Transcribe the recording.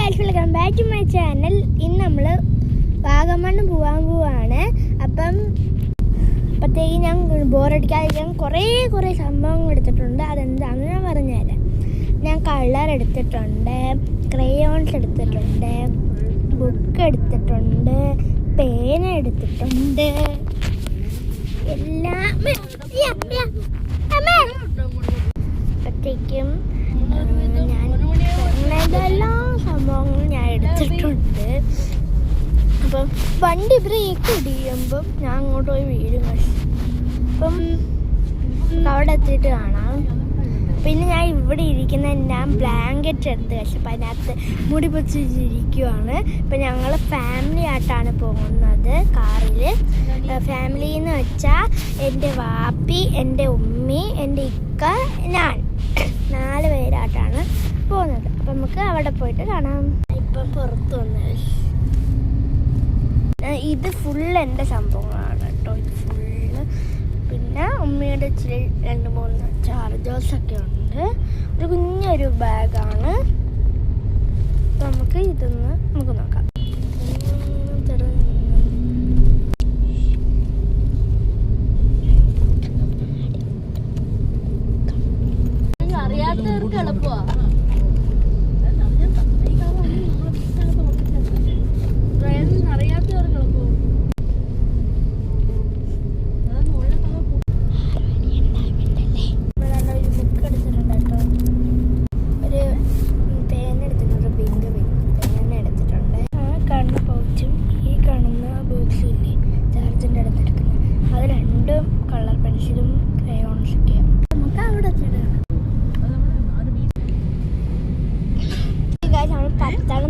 Guys, welcome back to my channel. ഇന്ന് നമ്മൾ വാഗമൺ പോകാൻ പോവാണ്. അപ്പോഴത്തേക്ക് ഞാൻ ബോറടിക്കാതിരിക്കാൻ കുറേ സംഭവങ്ങൾ എടുത്തിട്ടുണ്ട്. അതെന്താണെന്ന് ഞാൻ പറഞ്ഞുതരാം. ഞാൻ കളർ എടുത്തിട്ടുണ്ട്, ക്രയോൺസ് എടുത്തിട്ടുണ്ട്, ബുക്ക് എടുത്തിട്ടുണ്ട്, പേന എടുത്തിട്ടുണ്ട്, എല്ലാം അപ്പോഴത്തേക്കും എല്ലാ സംഭവങ്ങളും ഞാൻ എടുത്തിട്ടുണ്ട്. അപ്പം വണ്ടി ബ്രേക്ക് ഇടിയുമ്പം ഞാൻ അങ്ങോട്ട് പോയി വീഴും. അപ്പം അവിടെ എത്തിയിട്ട് കാണാം. പിന്നെ ഞാൻ ഇവിടെ ഇരിക്കുന്ന ഞാൻ ബ്ലാങ്കറ്റ് എടുത്ത് കഴിച്ചപ്പോൾ അതിനകത്ത് മുടി പൊച്ചിരിക്കുവാണ്. ഇപ്പം ഞങ്ങൾ ഫാമിലി ആയിട്ടാണ് പോകുന്നത് കാറിൽ. ഫാമിലി എന്ന് വെച്ചാൽ എൻ്റെ വാപ്പി, എൻ്റെ ഉമ്മി, എൻ്റെ ഇക്ക, ഞാൻ 4 പേരായിട്ടാണ് പോകുന്നത്. അപ്പം നമുക്ക് അവിടെ പോയിട്ട് കാണാം. ഇപ്പം പുറത്ത് വന്നത് ഇത് ഫുള്ള് എൻ്റെ സംഭവങ്ങളാണ് കേട്ടോ. ഇത് ഫുള്ള്. പിന്നെ ഉമ്മയുടെ ഇച്ചിരി 2-3 ചാർജേഴ്സൊക്കെ ഉണ്ട്. ഒരു കുഞ്ഞൊരു ബാഗാണ്. നമുക്ക് ഇതൊന്ന് നോക്കാം. അറിയാത്തവർക്ക് എളുപ്പമാണ്. അറിയാത്തവർക്ക് എളുപ്പമാണ്. ഒരു ബുക്ക് എടുത്തിട്ടുണ്ട് കേട്ടോ. ഒരു പേന എടുത്തിട്ടുണ്ട്, പിങ്ക് പേന എടുത്തിട്ടുണ്ട്. ആ കാണുന്ന പൗച്ചും ഈ കാണുന്ന ബോക്സും ഇല്ലേ ചാർജിൻ്റെ അടുത്തെടുക്കുന്നത്, അത് 2 കളർ പെൻസിലും ക്രയോൺസൊക്കെയാണ്. നമുക്ക് അവിടെ എത്തിയിട്ടാണ്. നമ്മൾ 10